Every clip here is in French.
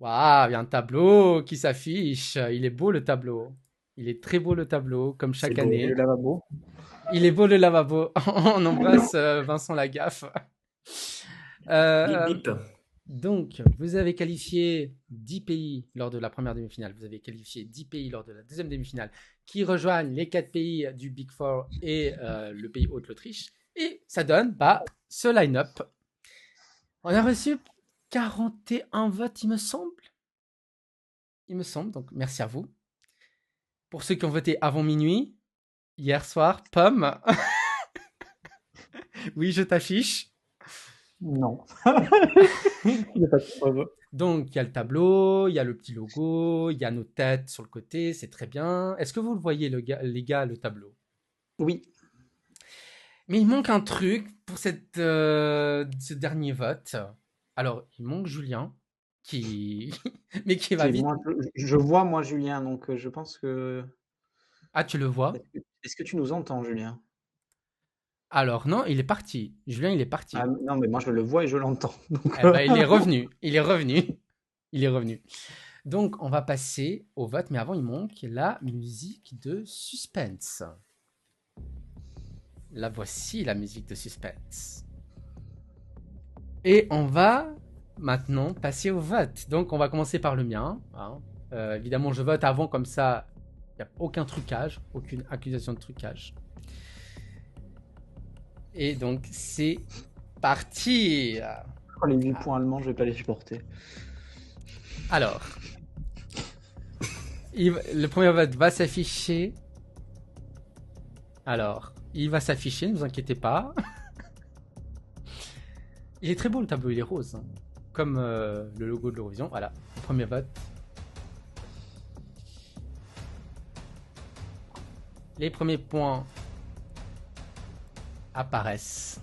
Waouh, il y a un tableau qui s'affiche. Il est beau le tableau. Il est très beau le tableau, comme C'est chaque beau. Et le année. lavabo? Il est beau le lavabo. On embrasse Vincent Lagaffe. Bip Euh, bip. donc, vous avez qualifié 10 pays lors de la première demi-finale. Vous avez qualifié 10 pays lors de la deuxième demi-finale qui rejoignent les 4 pays du Big Four et le pays hôte, l'Autriche. Et ça donne ce line-up. On a reçu 41 votes, il me semble. Il me semble, donc merci à vous. Pour ceux qui ont voté avant minuit, hier soir, Pomme. Oui, je t'affiche. Non. Il n'y a pas de preuve. Donc, il y a le tableau, il y a le petit logo, il y a nos têtes sur le côté, c'est très bien. Est-ce que vous le voyez, les gars, le tableau? Oui. Mais il manque un truc pour ce dernier vote. Alors, il manque Julien, qui... mais qui va Ok, vite. moi, je vois, moi, Julien, donc je pense que... Ah, tu le vois? Est-ce que tu nous entends, Julien? Alors, non, il est parti. Julien, il est Ah, parti. non, mais moi, je le vois et je l'entends. Donc, Eh ben, il est revenu. Il est revenu. Il est revenu. Donc, on va passer au vote, mais avant, il manque la musique de suspense. La voici, la musique de suspense. Et on va maintenant passer au vote. Donc, on va commencer par le mien. Hein. Évidemment, je vote avant, comme ça, il n'y a aucun trucage, aucune accusation de trucage. Et donc, c'est parti. oh, les 8 points allemands, je vais pas les supporter. Alors, le premier vote va s'afficher. Alors, il va s'afficher, ne vous inquiétez pas. Il est très beau le tableau, il est rose. Hein. Comme le logo de l'Eurovision. Voilà, premier vote. Les premiers points apparaissent.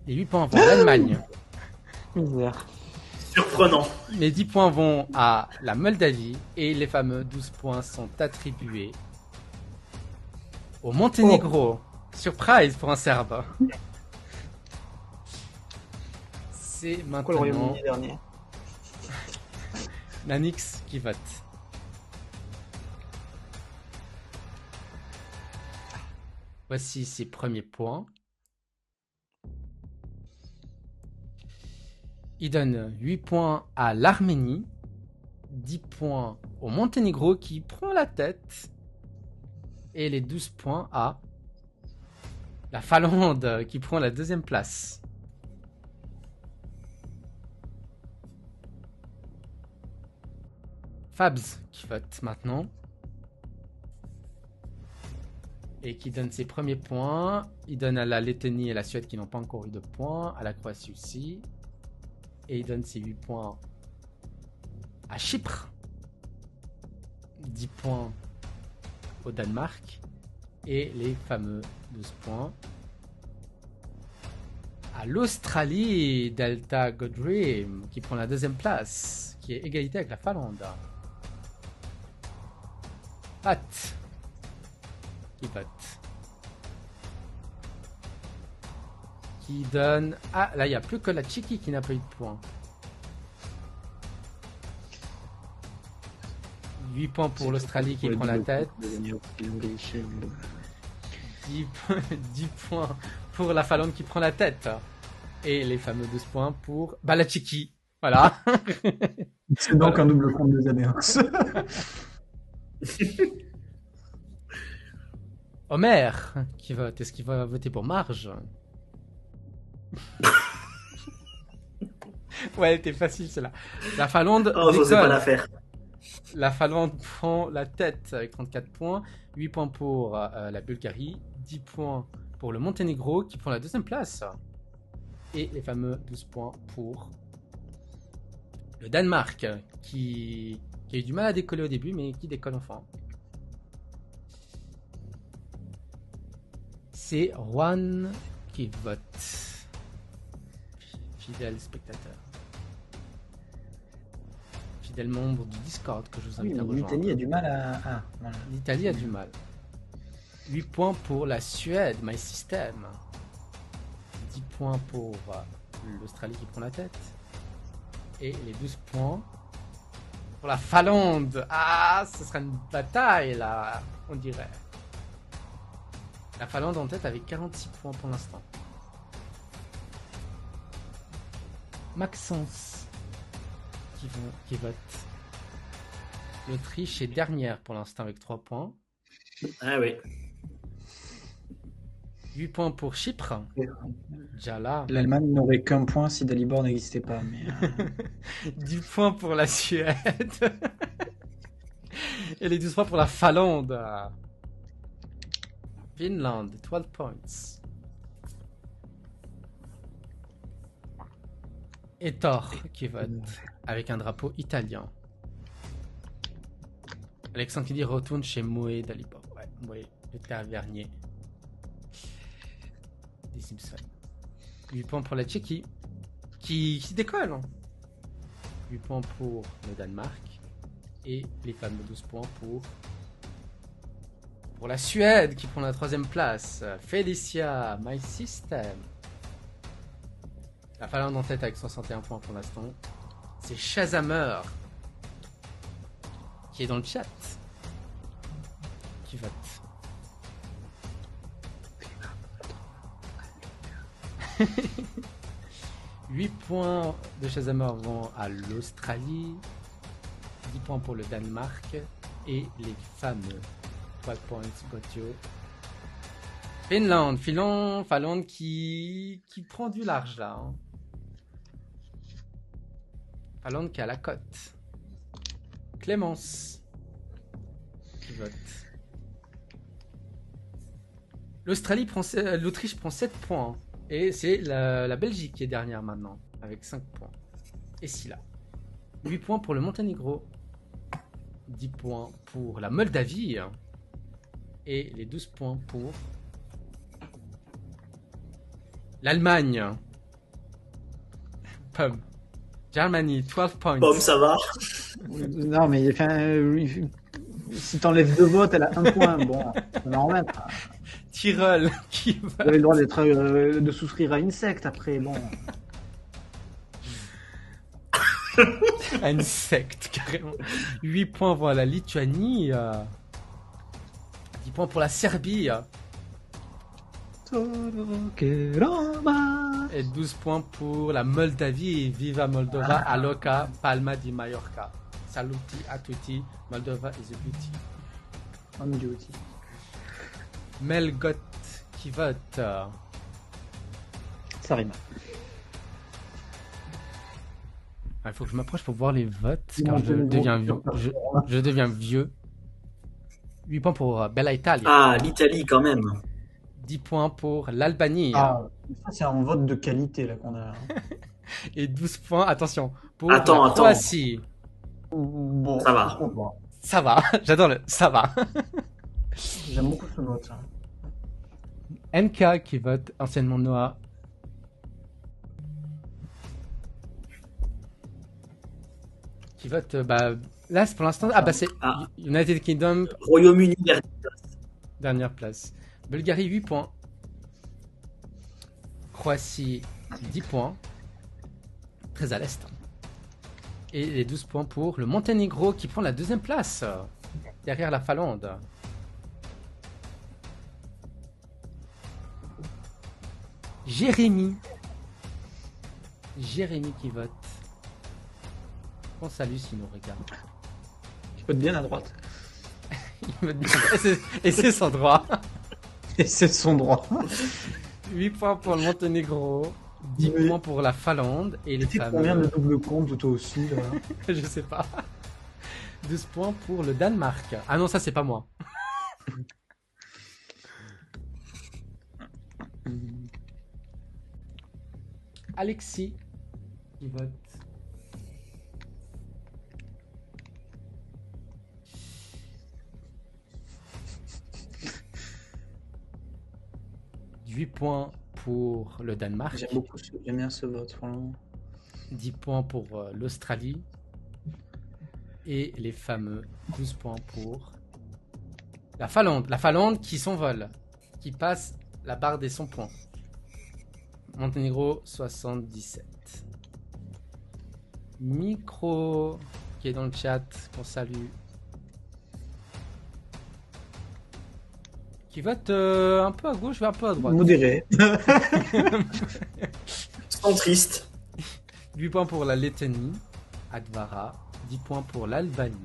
Les 8 points vont à l'Allemagne. Misère. Surprenant. Les 10 points vont à la Moldavie. Et les fameux 12 points sont attribués au Monténégro. Surprise pour un Serbe. C'est Pourquoi le maintenant Royaume-Uni dernier? Nanix qui vote. Voici ses premiers points. Il donne 8 points à l'Arménie, 10 points au Monténégro qui prend la tête, et les 12 points à la Finlande qui prend la deuxième place. Fabs qui vote maintenant. Et qui donne ses premiers points. Il donne à la Lettonie et la Suède qui n'ont pas encore eu de points. À la Croatie aussi. Et il donne ses 8 points à Chypre. 10 points au Danemark. Et les fameux 12 points à l'Australie, Delta Godream, qui prend la deuxième place, qui est égalité avec la Finlande. Pat, qui vote. Qui donne... Ah, là, il n'y a plus que la Tchéquie qui n'a pas eu de points. 8 points pour l'Australie qui prend la tête. 10 points pour la Finlande qui prend la tête. Et les fameux 12 points pour la Tchéquie. Voilà. C'est donc un double compte des années. Homer qui vote. Est-ce qu'il va voter pour Marge? Ouais, c'était facile celle-là. La Finlande. Oh, j'osais pas la faire. La Finlande prend la tête avec 34 points. 8 points pour la Bulgarie. 10 points pour le Monténégro qui prend la deuxième place. Et les fameux 12 points pour le Danemark qui a eu du mal à décoller au début mais qui décolle enfin. C'est Juan qui vote. Fidèle spectateur. Fidèle membre du Discord que je vous invite à rejoindre. L'Italie a du mal à... Ah, voilà. L'Italie a du mal. 8 points pour la Suède, My System. 10 points pour l'Australie qui prend la tête. Et les 12 points pour la Finlande. Ah, ce sera une bataille là, on dirait. La Finlande en tête avec 46 points pour l'instant. Maxence qui vote. L'Autriche est dernière pour l'instant avec 3 points. Ah oui. 8 points pour Chypre. Déjà là. L'Allemagne n'aurait qu'un point si Dalibor n'existait pas. Mais 10 points pour la Suède. Et les 12 points pour la Finlande. Finlande, 12 points. Et Thor qui vote avec un drapeau italien. Alexandre qui dit retourne chez Moé Dalibor. Ouais, Moé, le tavernier des Simpsons. 8 points pour la Tchéquie qui décolle. 8 points pour le Danemark. Et les fameux 12 points pour la Suède qui prend la 3e place. Felicia, My System. La Finlande en tête avec 61 points pour l'instant. C'est Shazammer qui est dans le chat qui vote. « 8 points de Shazammer vont à l'Australie, 10 points pour le Danemark et les fameux 3 points Gotio. Finlande qui prend du large là. Hein. Finlande qui a la cote. Clémence qui vote. L'Autriche prend 7 points. Et c'est la Belgique qui est dernière maintenant, avec 5 points. Et Silla. 8 points pour le Monténégro. 10 points pour la Moldavie. Et les 12 points pour l'Allemagne. Pomme. Germany, 12 points. Pomme, ça va. non, mais si t'enlèves 2 votes, elle a 1 point. Bon, on va en remettre. Tyrol qui Vous avez le droit de souscrire à Insect après. Bon. à une secte, carrément. 8 points pour la Lituanie. 10 points pour la Serbie. Et 12 points pour la Moldavie. Viva Moldova, Aloca, Palma di Mallorca. Saluti a tutti, Moldova is a beauty. On duty. Melgot qui vote. Ça rime. Il faut que je m'approche pour voir les votes, car je deviens vieux. Je deviens vieux. 8 points pour Bella Italia. Ah, l'Italie quand même. 10 points pour l'Albanie. Ah, ça c'est un vote de qualité là qu'on a. Et 12 points, attention, pour la Croatie. Bon, ça va. Ça va, j'adore le ça va. J'aime beaucoup ce vote. MK qui vote anciennement Noah. Qui vote, là pour l'instant, c'est United Kingdom. Royaume-Uni, dernière place. Bulgarie, 8 points. Croatie, 10 points. Très à l'est. Et les 12 points pour le Monténégro qui prend la 2e place. Derrière la Finlande. Jérémy qui vote. On salue s'il nous regarde. Il vote bien à droite. Il vote bien. Et c'est son droit. Et c'est son droit. 8 points pour le Monténégro. 10 points pour la Finlande. Et les fameux... combien de double compte toi aussi là? Je sais pas. 12 points pour le Danemark. Ah non, ça c'est pas moi. Alexis qui vote. « 8 points pour le Danemark. » J'aime bien ce vote, vraiment. 10 points pour l'Australie. Et les fameux 12 points pour la Finlande. La Finlande qui s'envole. Qui passe la barre des 100 points. Monténégro, 77. Micro qui est dans le chat, qu'on salue. Qui vote un peu à gauche, un peu à droite. Modéré. Centriste. 8 points pour la Lettonie, Advara. 10 points pour l'Albanie,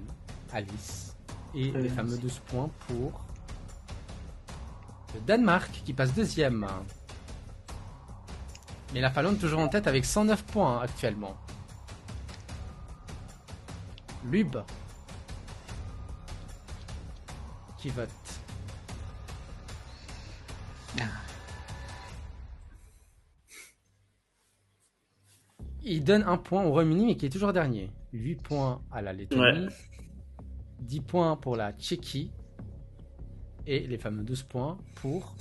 Alice. Et les fameux 12 points pour le Danemark qui passe deuxième. Mais la Finlande toujours en tête avec 109 points actuellement. Lub qui vote. Il donne un point au Royaume-Uni mais qui est toujours dernier. 8 points à la Lettonie, 10 points pour la Tchéquie et les fameux 12 points pour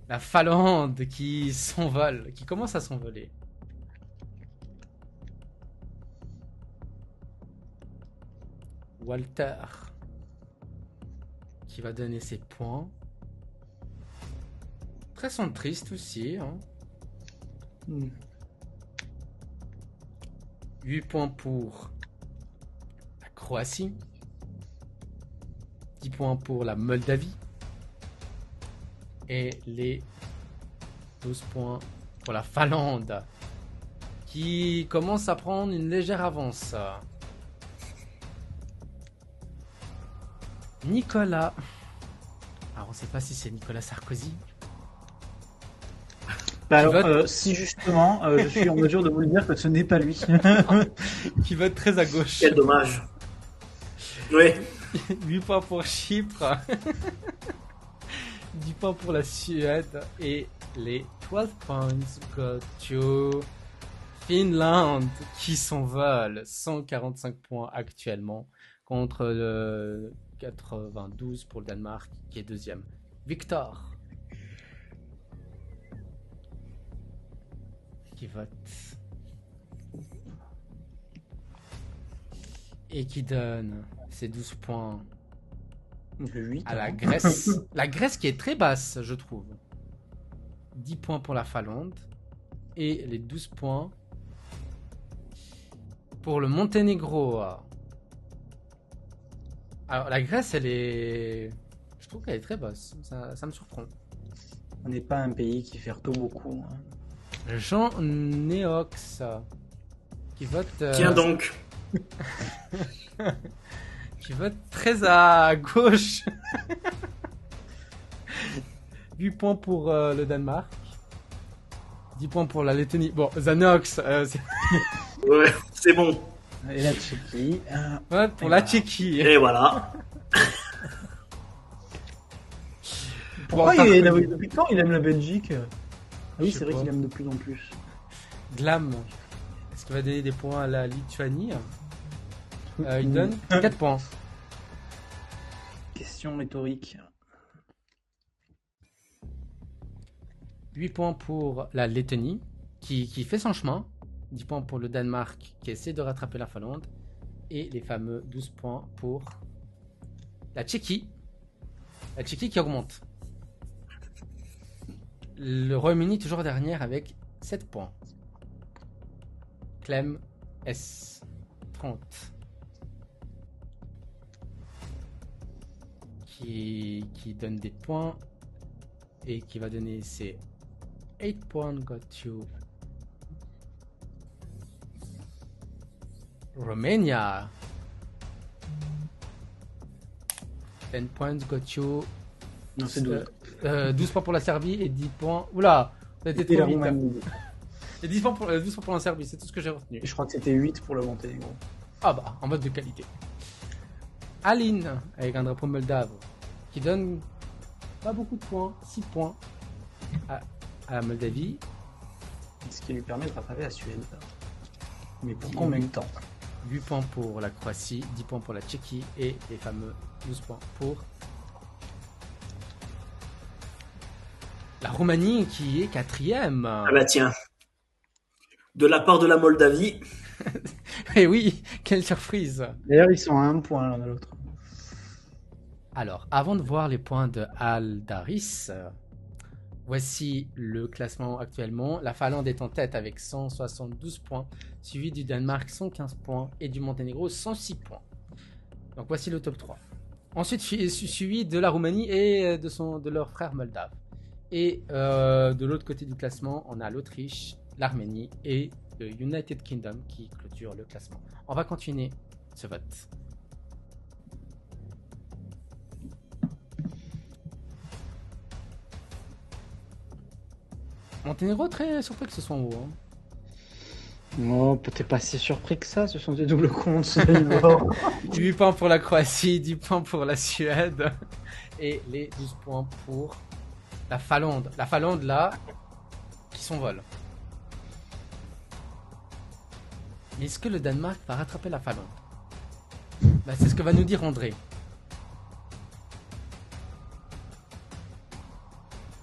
la Finlande qui s'envole, qui commence à s'envoler. Walter qui va donner ses points. Très centriste aussi. 8 points pour la Croatie. 10 points pour la Moldavie. Et les 12 points pour la Finlande qui commence à prendre une légère avance. Nicolas. Alors on ne sait pas si c'est Nicolas Sarkozy. Bah alors, si justement, je suis en mesure de vous le dire que ce n'est pas lui. Qui vote très à gauche. Quel dommage. Oui. 8 points pour Chypre. 10 points pour la Suède. Et les 12 points go to Finlande qui s'envole. 145 points actuellement contre le 92 pour le Danemark qui est deuxième. Victor. Qui vote et qui donne ses 12 points 8, à la Grèce. La Grèce qui est très basse, je trouve. 10 points pour la Finlande et les 12 points pour le Monténégro. Alors la Grèce, elle est... Je trouve qu'elle est très basse, ça me surprend. On n'est pas un pays qui fait retour beaucoup. Jean Néox qui vote. Tiens donc. Qui vote très à gauche. 8 points pour le Danemark. 10 points pour la Lettonie. Bon, Zanox. Ouais, c'est bon. Et la Tchéquie. Vote pour la Tchéquie. Et voilà. Pourquoi Bon, depuis quand il aime la Belgique? Ah oui, Je c'est vrai sais qu'il pas. aime de plus en plus. Glam. Est-ce qu'il va donner des points à la Lituanie? Il donne 4 points. Question rhétorique. 8 points pour la Lettonie qui fait son chemin. 10 points pour le Danemark qui essaie de rattraper la Finlande. Et les fameux 12 points pour la Tchéquie. La Tchéquie qui augmente. Le Royaume-Uni toujours dernière avec 7 points. Clem S. 30. Qui donne des points. Et qui va donner ses 8 points got to Romania. 10 points got to Non, c'est 12. 12 points pour la Serbie et 10 points. Oula, ça a été Et la trop vite. Roumanie. Et 12 points pour la Serbie, c'est tout ce que j'ai retenu. Et je crois que c'était 8 pour le Monténégro. Ah bah, en mode de qualité. Aline, avec un drapeau moldave, qui donne pas beaucoup de points, 6 points à la Moldavie. Ce qui lui permet de rattraper la Suède. Mais pour combien de temps? 8 points pour la Croatie, 10 points pour la Tchéquie et les fameux 12 points pour la Roumanie qui est quatrième. Ah bah tiens. De la part de la Moldavie. Et oui, quelle surprise. D'ailleurs, ils sont à 1 point l'un de l'autre. Alors, avant de voir les points de Aldaris, Voici le classement actuellement. La Finlande est en tête avec 172 points, suivi du Danemark 115 points et du Monténégro 106 points. Donc voici le top 3. Ensuite, suivi de la Roumanie et de leur frère moldave. Et de l'autre côté du classement, on a l'Autriche, l'Arménie et le United Kingdom qui clôture le classement. On va continuer ce vote. Monténégro, très surpris que ce soit en haut. Hein. Non, peut-être pas si surpris que ça, ce sont des doubles comptes. 8 points pour la Croatie, 10 points pour la Suède et les 12 points pour la Finlande. La Finlande, là, qui s'envole. Mais est-ce que le Danemark va rattraper la Finlande? Bah, c'est ce que va nous dire André.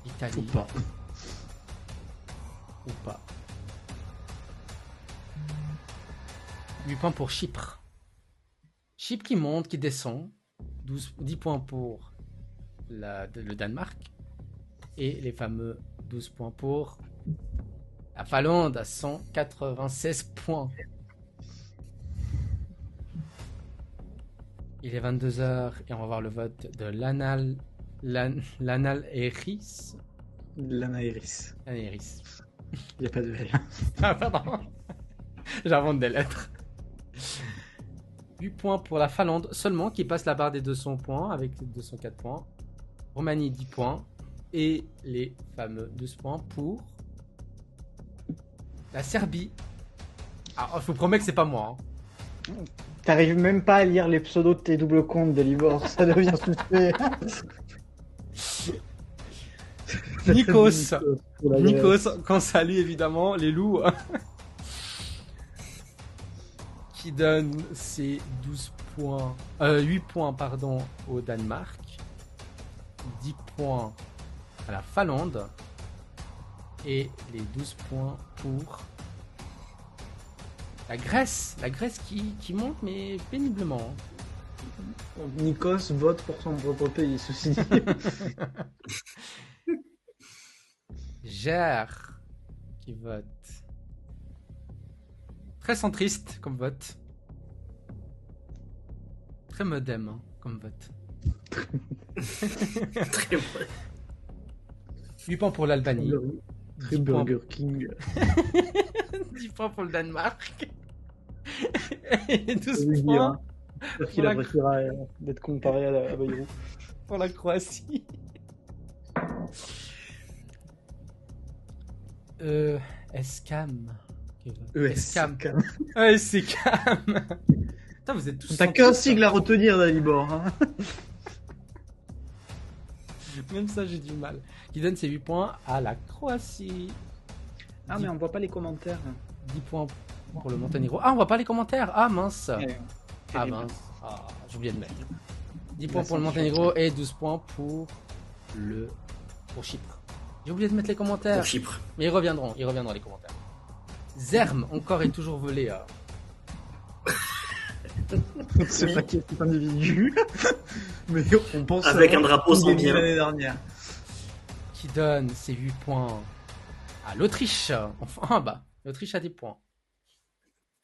Italie. Ou pas. Ou pas. 8 points pour Chypre. Chypre qui monte, qui descend. 10 points pour le Danemark. Et les fameux 12 points pour la Finlande à 196 points. Il est 22h et on va voir le vote de l'Anal Eris. L'Anaïris. Anaïris. Il n'y a pas de L. Ah, pardon. J'invente des lettres. 8 points pour la Finlande seulement, qui passe la barre des 200 points avec 204 points. Roumanie 10 points. Et les fameux 12 points pour la Serbie. Ah, je vous promets que c'est pas moi. Hein. T'arrives même pas à lire les pseudos de tes doubles comptes, Delibor. Ça devient suspect. Nikos. Nikos, qu'on salue évidemment, les loups. Qui donne ses 8 points pardon, au Danemark. 10 points à la Finlande. Et les 12 points pour la Grèce. La Grèce qui monte, mais péniblement. Nikos vote pour son propre pays, ceci dit. Gère qui vote. Très centriste comme vote. Très modem hein, comme vote. Très vrai. 8 points pour l'Albanie. Très 10 points... Burger King. 10 points pour le Danemark. Et 12 Oui, points hein. J'espère qu'il appréciera d'être comparé à Bayrou. pour la Croatie. Escam. Escam. Escam. Putain, vous êtes tous. T'as qu'un sigle à retenir, Dalibor. Hein. Même ça, j'ai du mal. Qui donne ses 8 points à la Croatie. Ah, mais on voit pas les commentaires. 10 points pour le Monténégro. Ah, on voit pas les commentaires. Ah, mince. Ah, terrible. mince. Ah, j'ai oublié de mettre. 10 points pour le Monténégro et 12 points pour Chypre. J'ai oublié de mettre les commentaires. Pour Chypre. Mais ils reviendront les commentaires. Zerm, encore et toujours volé. C'est pas qui est un individu. Mais on pense Avec un drapeau sans bien. l'année dernière. Qui donne ses 8 points à l'Autriche. Enfin, bah, l'Autriche a 10 points.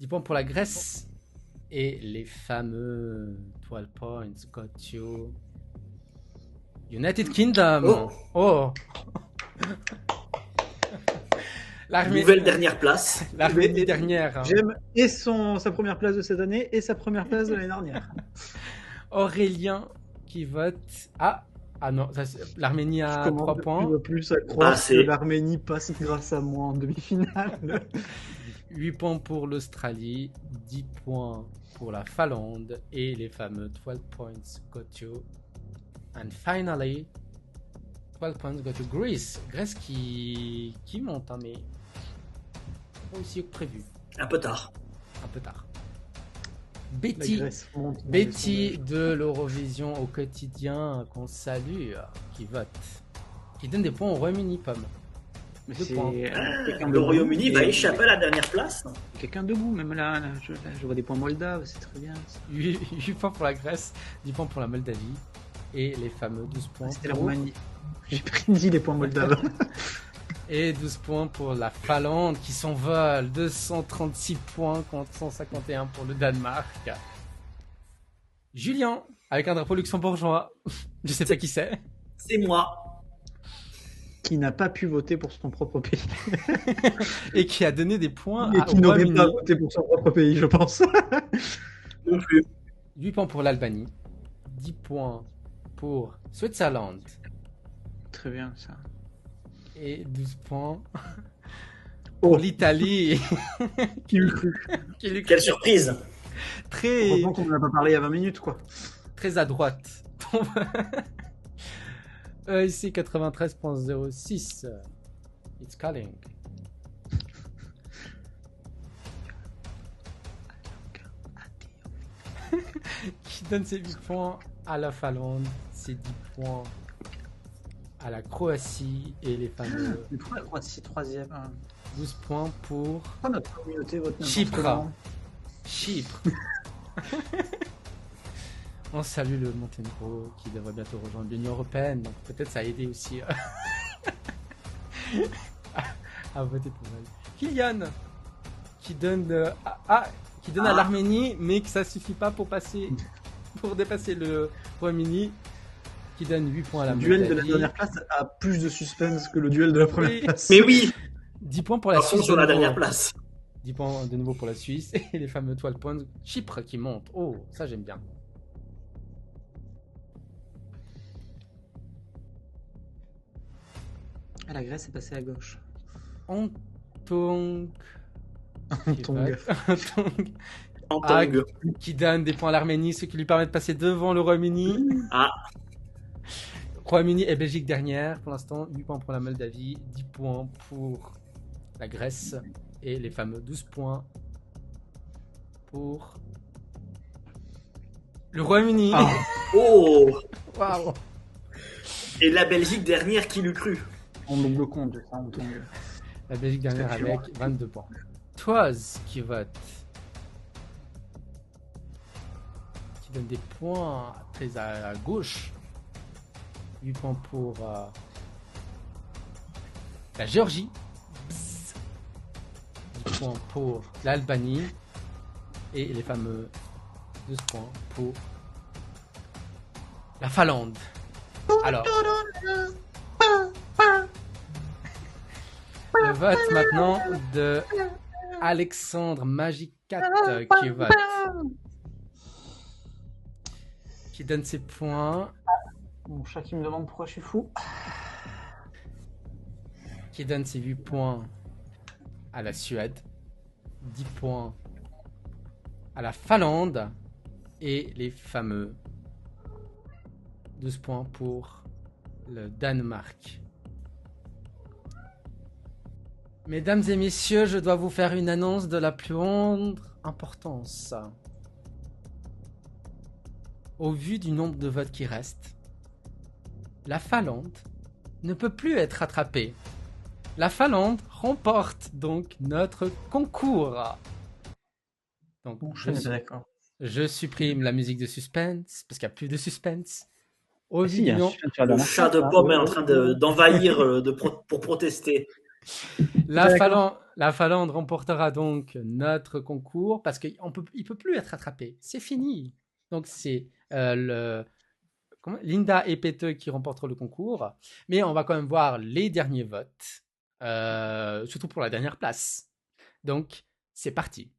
10 points pour la Grèce. Et les fameux 12 points got you. United Kingdom. Oh. Nouvelle dernière place. L'Arménie dernière. Hein. J'aime et sa première place de cette année et sa première place de l'année dernière. Aurélien qui vote. Ah non, l'Arménie a 3 points. Je plus à croire Ah, que l'Arménie passe grâce à moi en demi-finale. 8 points pour l'Australie, 10 points pour la Finlande et les fameux 12 points got you. And finally, 12 points got you Greece. Grèce qui monte, hein, mais pas aussi que prévu. Un peu tard. Un peu tard. La Grèce monte dans Betty de l'Eurovision au quotidien qu'on salue, qui vote. Qui donne des points au Royaume-Uni, Pomme. Mais 2 c'est points. Le Royaume-Uni va échapper à la dernière place. Quelqu'un debout, même là, je vois des points moldaves, c'est très bien. 8 points pour la Grèce, 10 points pour la Moldavie et les fameux 12 points C'était la pour Roumanie. J'ai prédit les points moldaves. Et 12 points pour la Finlande qui s'envole. 236 points contre 151 pour le Danemark. Julien, avec un drapeau luxembourgeois. Je sais pas qui c'est. C'est moi. Qui n'a pas pu voter pour son propre pays. Et qui a donné des points Et à qui n'aurait Royaume-Uni. pas voté pour son propre pays, je pense. Non plus. 8 points pour l'Albanie. 10 points pour Switzerland. Très bien, ça. Et 12 points pour Oh, l'Italie. qui eût cru. Qui lui Quelle surprise. très, Heureusement qu'on ne a pas parlé il y a 20 minutes, quoi. très à droite. Ici 93.06. It's calling. Qui donne ses 8 points à la Finlande, ses 10 points à la Croatie et les fameux Mais pourquoi la Croatie 3e 12 points pour Pourquoi notre communauté vote n'importe Chypre. comment Chypre. On salue le Monténégro qui devrait bientôt rejoindre l'Union Européenne, donc peut-être ça a aidé aussi à voter pour elle. Kylian qui donne à l'Arménie, mais que ça suffit pas pour dépasser le Royaume-Uni, qui donne 8 points à la Le duel de la Moldavie. dernière place a plus de suspense que le duel de la première Oui. place. Mais oui, 10 points pour la par contre Suisse sur de la nouveau. dernière place. 10 points de nouveau pour la Suisse et les fameux 12 points de Chypre qui montent. Oh, ça j'aime bien. Ah, la Grèce est passée à gauche. Antong Tongue. Antong En Ah, tongue. qui donne des points à l'Arménie, ce qui lui permet de passer devant le Royaume-Uni. Ah, Royaume-Uni et Belgique dernière pour l'instant. 8 points pour la Moldavie, 10 points pour la Grèce et les fameux 12 points pour le Royaume-Uni. Ah. oh. Waouh. Et la Belgique dernière, qui l'eut cru. En double compte, je crois, en tongue. La Belgique dernière C'est avec 22 points. Toise qui vote. Qui donne des points très à gauche. 8 points pour la Géorgie. 10 points pour l'Albanie. Et les fameux 12 points pour la Finlande. Alors, le vote maintenant de Alexandre Magicat qui vote. Qui donne ses points. Mon chat qui me demande pourquoi je suis fou. Qui donne ses 8 points à la Suède. 10 points à la Finlande. Et les fameux 12 points pour le Danemark. Mesdames et messieurs, je dois vous faire une annonce de la plus grande importance. Au vu du nombre de votes qui restent, la Finlande ne peut plus être rattrapée. La Finlande remporte donc notre concours. Donc, Bon, je suis d'accord. je supprime la musique de suspense, parce qu'il n'y a plus de suspense. Au vu Si, il y du a un nom- suspense sur la Le dernière chat de place, hein. pomme est en train d'envahir pour protester. La Finlande remportera donc notre concours parce qu'il ne peut plus être rattrapé. C'est fini. Donc c'est Linda et Pete qui remporteront le concours. Mais on va quand même voir les derniers votes, surtout pour la dernière place. Donc c'est parti.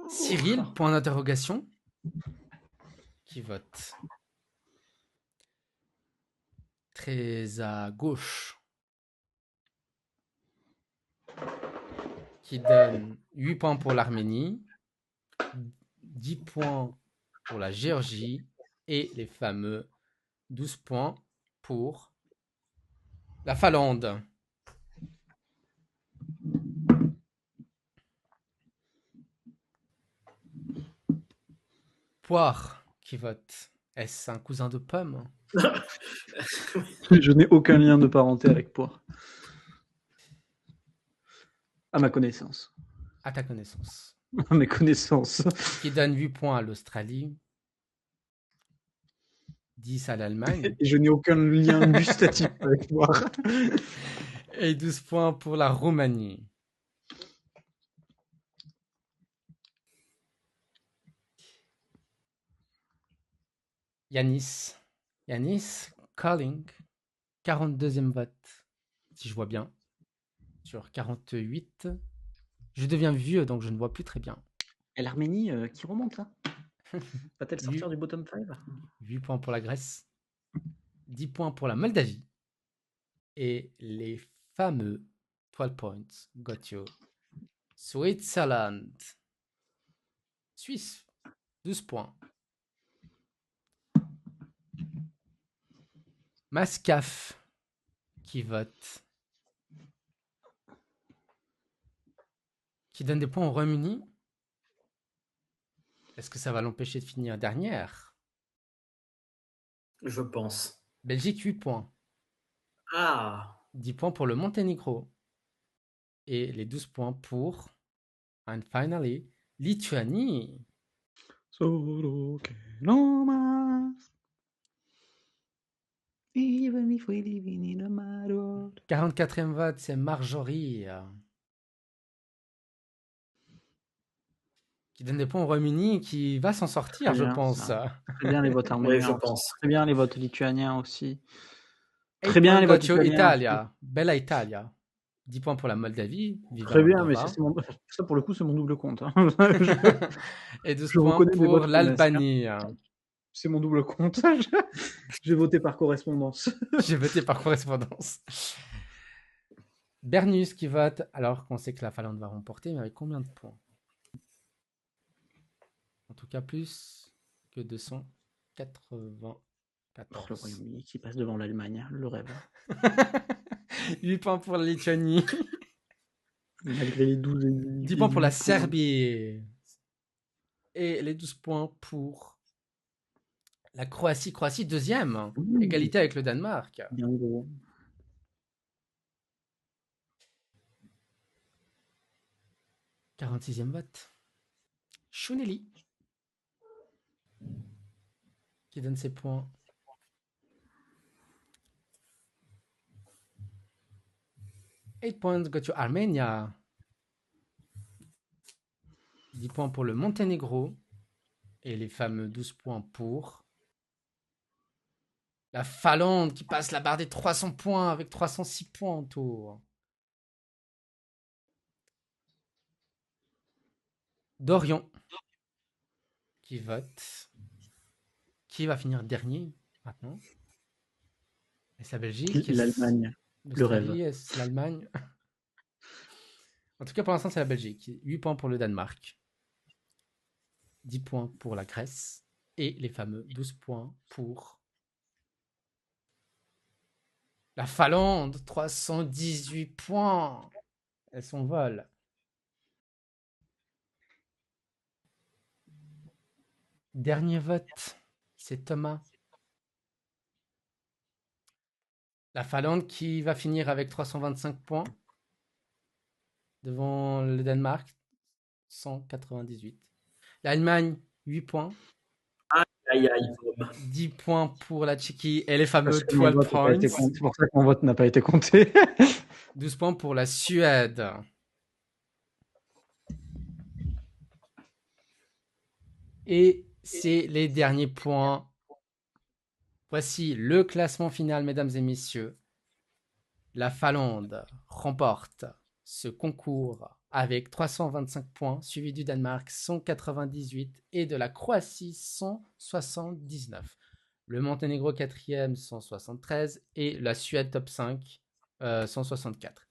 Cyril, point d'interrogation, qui vote très à gauche, qui donne 8 points pour l'Arménie, 10 points pour la Géorgie et les fameux 12 points pour la Finlande. Poire qui vote. Est-ce un cousin de Pomme? Je n'ai aucun lien de parenté avec Poire. À ma connaissance. À ta connaissance. À mes connaissances. Qui donne 8 points à l'Australie, 10 à l'Allemagne. Et je n'ai aucun lien gustatif avec moi. Et 12 points pour la Roumanie. Yanis. Yanis Calling. 42e vote. Si je vois bien. Sur 48. Je deviens vieux, donc je ne vois plus très bien. Et l'Arménie qui remonte là. Va-t-elle sortir du bottom 5? 8 points pour la Grèce. 10 points pour la Moldavie. Et les fameux 12 points got you. Switzerland. Suisse. 12 points. Mascaf qui vote. Qui donne des points au Royaume-Uni. Est-ce que ça va l'empêcher de finir dernière? Je pense. Belgique, 8 points. Ah, 10 points pour le Monténégro. Et les 12 points pour, and finally, Lituanie. Solo que no más. Even if we live in a marrow. 44e vote, c'est Marjorie. Qui donne des points au Royaume-Uni, qui va s'en sortir, Très je bien, pense. ça. Très bien les votes oui, arméniens. je aussi. pense. Très bien les votes lituaniens aussi. 8 Très bien points les votes got you, italiens. Italia. Bella Italia. 10 points pour la Moldavie. Viva Très bien, mais Moldova. ça pour le coup c'est mon double compte. Hein. Et 12 je points reconnais des votes pour l'Albanie. C'est mon double compte. J'ai voté par correspondance. J'ai voté par correspondance. Bernus qui vote alors qu'on sait que la Finlande va remporter, mais avec combien de points? En tout cas, plus que 294. Le Royaume-Uni qui passe devant l'Allemagne, le rêve. 8 points pour la Lituanie. Malgré les 12 et 10 points pour la Serbie. Et les 12 points pour la Croatie. Croatie, deuxième. Égalité avec le Danemark. Bien gros. 46e vote. Shuneli. Qui donne ses points. Eight points go to Armenia. 10 points pour le Monténégro. Et les fameux 12 points pour la Finlande qui passe la barre des 300 points avec 306 points en tour. Dorion qui vote. Qui va finir dernier maintenant? Est-ce la Belgique? L'Allemagne. Le rêve. Est-ce l'Allemagne? En tout cas, pour l'instant, c'est la Belgique. 8 points pour le Danemark. 10 points pour la Grèce. Et les fameux 12 points pour la Finlande. 318 points. Elles s'envolent. Dernier vote, c'est Thomas. La Finlande qui va finir avec 325 points devant le Danemark, 198. L'Allemagne, 8 points. Aïe, aïe. 10 points pour la Tchéquie et les fameux 12 points. C'est pour ça que mon vote n'a pas été compté. 12 points pour la Suède. Et c'est les derniers points. Voici le classement final, mesdames et messieurs. La Finlande remporte ce concours avec 325 points, suivi du Danemark 198 et de la Croatie 179. Le Monténégro 4e 173 et la Suède top 5 164.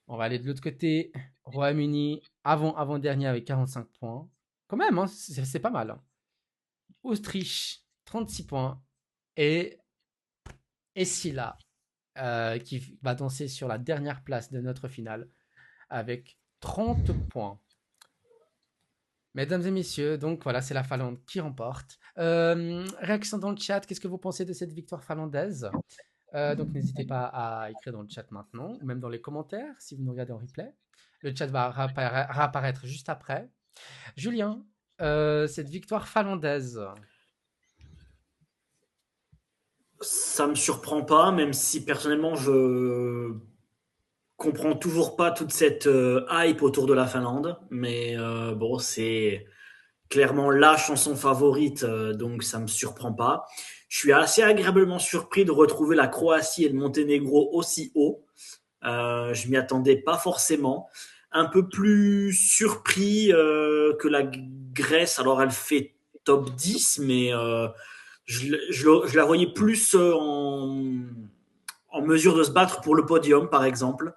On va aller de l'autre côté. Royaume-Uni avant-dernier avec 45 points. Quand même, hein, c'est pas mal. Hein. Autriche 36 points et Silla qui va danser sur la dernière place de notre finale avec 30 points. Mesdames et messieurs, donc voilà, c'est la Finlande qui remporte. Réaction dans le chat, qu'est-ce que vous pensez de cette victoire finlandaise? Donc n'hésitez pas à écrire dans le chat maintenant, ou même dans les commentaires si vous nous regardez en replay. Le chat va réapparaître juste après. Julien, cette victoire finlandaise. Ça me surprend pas, même si personnellement je comprends toujours pas toute cette hype autour de la Finlande. Mais bon, c'est clairement la chanson favorite, donc ça me surprend pas. Je suis assez agréablement surpris de retrouver la Croatie et le Monténégro aussi haut. Je m'y attendais pas forcément. Un peu plus surpris que la Grèce. Alors elle fait top 10, mais je la voyais plus en mesure de se battre pour le podium, par exemple.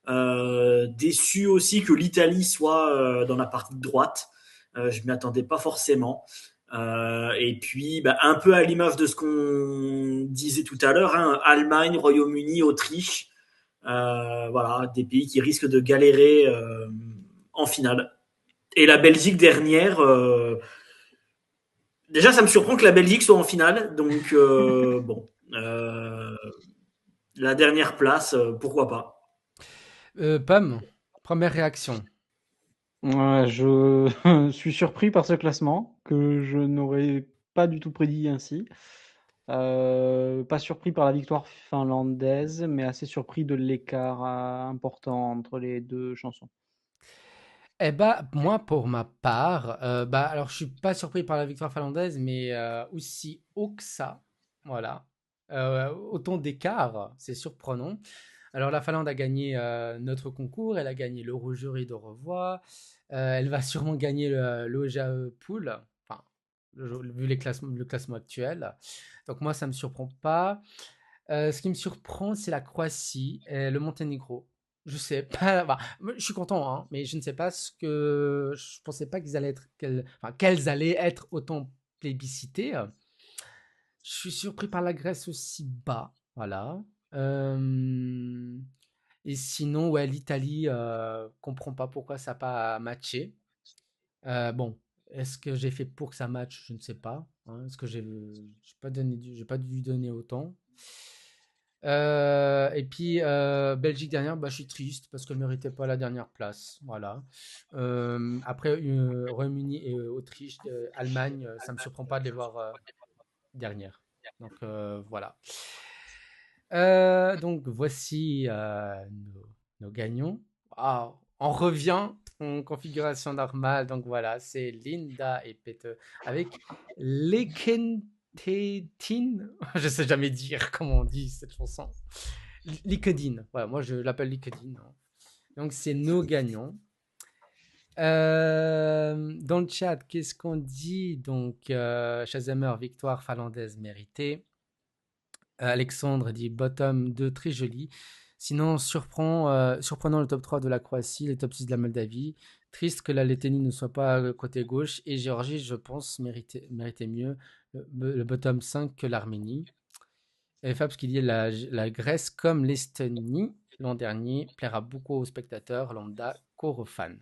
Déçu aussi que l'Italie soit dans la partie de droite. Je m'y attendais pas forcément. Et puis, bah, un peu à l'image de ce qu'on disait tout à l'heure, hein, Allemagne, Royaume-Uni, Autriche, voilà, des pays qui risquent de galérer en finale. Et la Belgique dernière, déjà, ça me surprend que la Belgique soit en finale, donc bon, la dernière place, pourquoi pas. Pomme, première réaction. Ouais, je suis surpris par ce classement que je n'aurais pas du tout prédit ainsi. Pas surpris par la victoire finlandaise, mais assez surpris de l'écart important entre les deux chansons. Eh bah, moi, pour ma part, bah, alors je suis pas surpris par la victoire finlandaise, mais aussi haut que ça, voilà. Autant d'écart, c'est surprenant. Alors, la Finlande a gagné notre concours, elle a gagné l'Eurojury de Revoix, elle va sûrement gagner l'OGAE Pool, enfin, vu le classement actuel. Donc, moi, ça me surprend pas. Ce qui me surprend, c'est la Croatie et le Monténégro. Je sais pas, bah, je suis content, hein, mais je ne sais pas ce que. Je pensais pas qu'elles allaient être autant plébiscitées. Je suis surpris par la Grèce aussi bas, voilà. Euh, Et sinon, ouais, l'Italie, comprend pas pourquoi ça n'a pas matché. Bon, est-ce que j'ai fait pour que ça matche? Je ne sais pas, hein. Est-ce que j'ai pas dû donner autant. Et puis, Belgique dernière, bah, je suis triste parce qu'elle ne méritait pas la dernière place. Voilà. Après, Royaume-Uni et Autriche, Allemagne, ça ne me surprend pas de les voir dernière. Donc, voilà. Donc, voici nos gagnants. Ah, on revient en configuration normale. Donc, voilà, c'est Linda et Peter avec Lekentetin. Je sais jamais dire comment on dit cette chanson. LinkedIn. Voilà, moi je l'appelle LinkedIn, hein. Donc c'est nos gagnants. Dans le chat, qu'est-ce qu'on dit? Donc Shazammer, victoire finlandaise méritée. Alexandre dit bottom 2 très joli. Sinon, surprenant le top 3 de la Croatie, le top 6 de la Moldavie. Triste que la Lettonie ne soit pas côté gauche. Et Géorgie, je pense, méritait mieux le bottom 5 que l'Arménie. Et Fabs qui dit la Grèce comme l'Estonie l'an dernier plaira beaucoup aux spectateurs lambda qu'aux fans.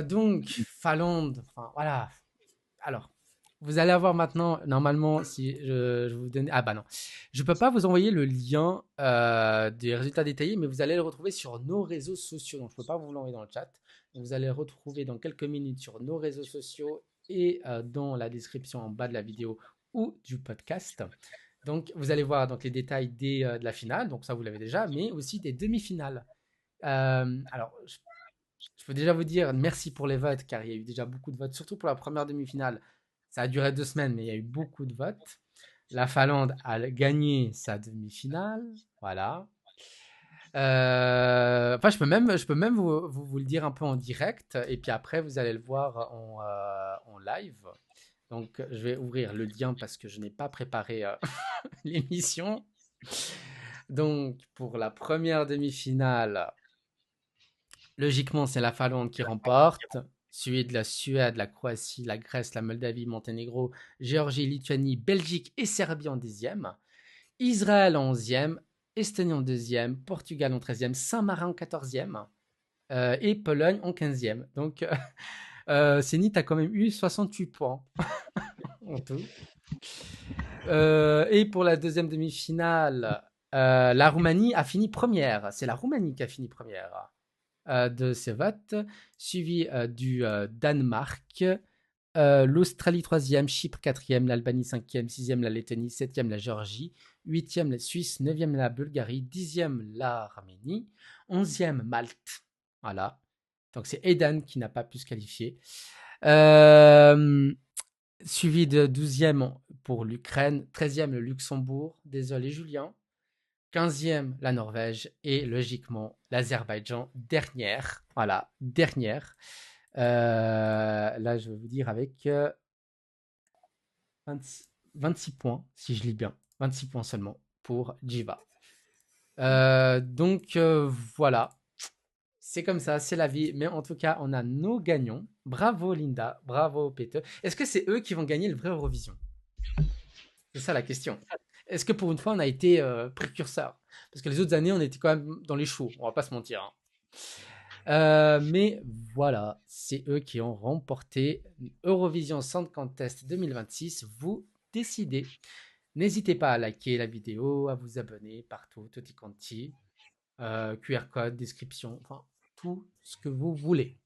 Donc, Finlande, enfin voilà. Alors, vous allez avoir maintenant, normalement, si je vous donne. Ah bah non. Je ne peux pas vous envoyer le lien des résultats détaillés, mais vous allez le retrouver sur nos réseaux sociaux. Donc, je ne peux pas vous l'envoyer dans le chat. Vous allez le retrouver dans quelques minutes sur nos réseaux sociaux et dans la description en bas de la vidéo ou du podcast. Donc, vous allez voir donc, les détails de la finale, donc ça vous l'avez déjà, mais aussi des demi-finales. Alors, je peux déjà vous dire merci pour les votes, car il y a eu déjà beaucoup de votes, surtout pour la première demi-finale. Ça a duré 2 semaines, mais il y a eu beaucoup de votes. La Finlande a gagné sa demi-finale. Voilà. Enfin, je peux même vous le dire un peu en direct, et puis après, vous allez le voir en live. Donc, je vais ouvrir le lien parce que je n'ai pas préparé l'émission. Donc, pour la première demi-finale, logiquement, c'est la Finlande qui remporte, suivi de la Suède, la Croatie, la Grèce, la Moldavie, Monténégro, Géorgie, Lituanie, Belgique et Serbie en 10e, Israël en 11e, Estonie en 2e, Portugal en 13e, Saint-Marin en 14e et Pologne en 15e. Donc, Séni, tu as quand même eu 68 points en tout. Et pour la deuxième demi-finale, la Roumanie a fini première. C'est la Roumanie qui a fini première de ces votes, suivi du Danemark, l'Australie 3e, Chypre 4e, l'Albanie 5e, 6e la Lettonie, 7e la Géorgie, 8e la Suisse, 9e la Bulgarie, 10e l'Arménie, 11e Malte. Voilà. Donc c'est Aidan qui n'a pas pu se qualifier. Suivi de 12e pour l'Ukraine, 13e le Luxembourg, désolé Julien, 15e la Norvège et logiquement l'Azerbaïdjan dernière. Voilà, dernière. Là, je vais vous dire avec 26 points, si je lis bien. 26 points seulement pour Jiva. Donc, voilà. C'est comme ça, c'est la vie. Mais en tout cas, on a nos gagnants. Bravo Linda, bravo Peter. Est-ce que c'est eux qui vont gagner le vrai Eurovision? C'est ça la question. Est-ce que pour une fois, on a été précurseur? Parce que les autres années, on était quand même dans les choux, on va pas se mentir. Mais voilà, c'est eux qui ont remporté Eurovision Song Contest 2026. Vous décidez. N'hésitez pas à liker la vidéo, à vous abonner partout, tutti quanti, QR code, description, enfin tout ce que vous voulez.